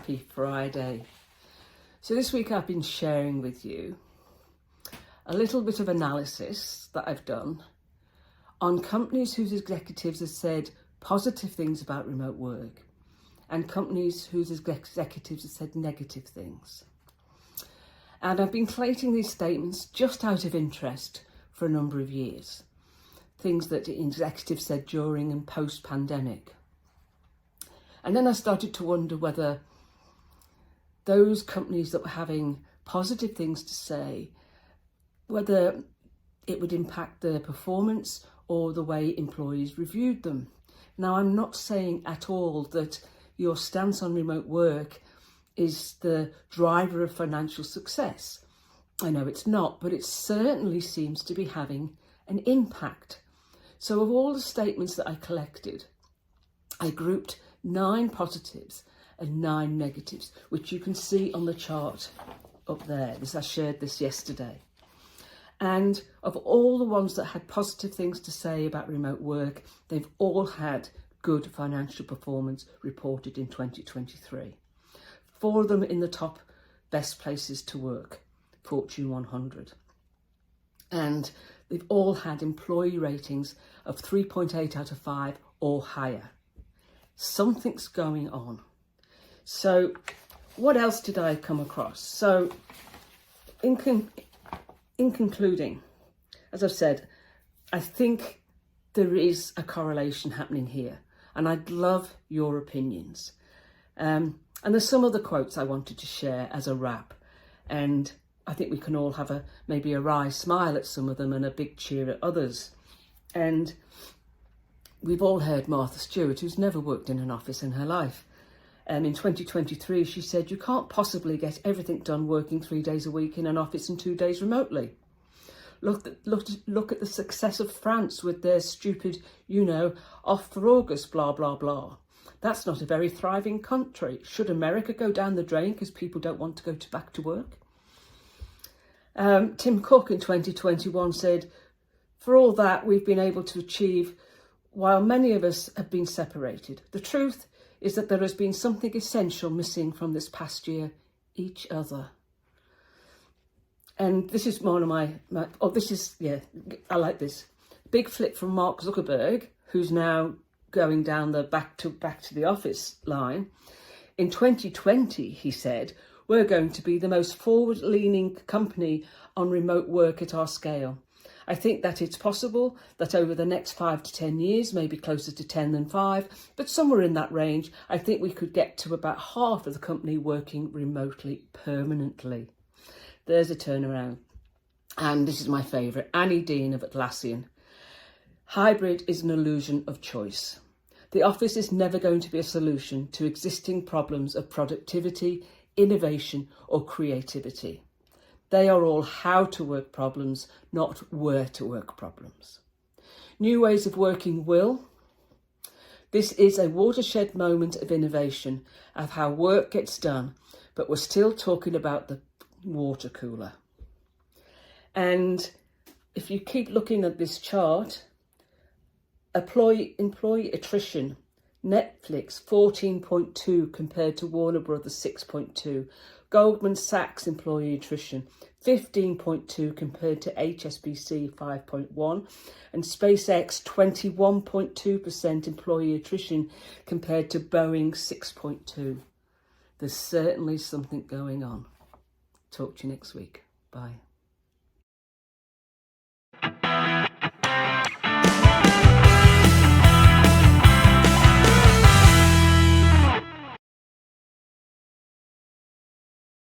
happy Friday. So this week I've been sharing with you a little bit of analysis that I've done on companies whose executives have said positive things about remote work and companies whose executives have said negative things. And I've been collating these statements just out of interest for a number of years. Things that executives said during and post-pandemic. And then I started to wonder whether those companies that were having positive things to say, whether it would impact their performance or the way employees reviewed them. Now, I'm not saying at all that your stance on remote work is the driver of financial success. I know it's not, but it certainly seems to be having an impact. So of all the statements that I collected, I grouped 9 positives and 9 negatives, which you can see on the chart up there. I shared this yesterday. And of all the ones that had positive things to say about remote work, they've all had good financial performance reported in 2023. 4 of them in the top best places to work, Fortune 100. And they've all had employee ratings of 3.8 out of 5 or higher. Something's going on. So what else did I come across? So in concluding, as I've said, I think there is a correlation happening here, and I'd love your opinions. And there's some other quotes I wanted to share as a wrap, and I think we can all have maybe a wry smile at some of them and a big cheer at others. And we've all heard Martha Stewart, who's never worked in an office in her life. In 2023, she said, "You can't possibly get everything done working 3 days a week in an office and 2 days remotely. Look at the success of France with their stupid, off for August, blah, blah, blah. That's not a very thriving country. Should America go down the drain because people don't want to go back to work?" Tim Cook in 2021 said, "For all that we've been able to achieve, while many of us have been separated, the truth is that there has been something essential missing from this past year, each other." And this is one of I like this. Big flip from Mark Zuckerberg, who's now going down the back to the office line. In 2020, he said, "We're going to be the most forward-leaning company on remote work at our scale. I think that it's possible that over the next 5 to 10 years, maybe closer to 10 than 5, but somewhere in that range, I think we could get to about half of the company working remotely permanently." There's a turnaround. And this is my favourite, Annie Dean of Atlassian. "Hybrid is an illusion of choice. The office is never going to be a solution to existing problems of productivity, innovation or creativity. They are all how to work problems, not where to work problems. New ways of working will. This is a watershed moment of innovation of how work gets done, but we're still talking about the water cooler." And if you keep looking at this chart, employee attrition, Netflix 14.2 compared to Warner Brothers 6.2, Goldman Sachs employee attrition 15.2 compared to HSBC 5.1, and SpaceX 21.2% employee attrition compared to Boeing 6.2. There's certainly something going on. Talk to you next week. Bye.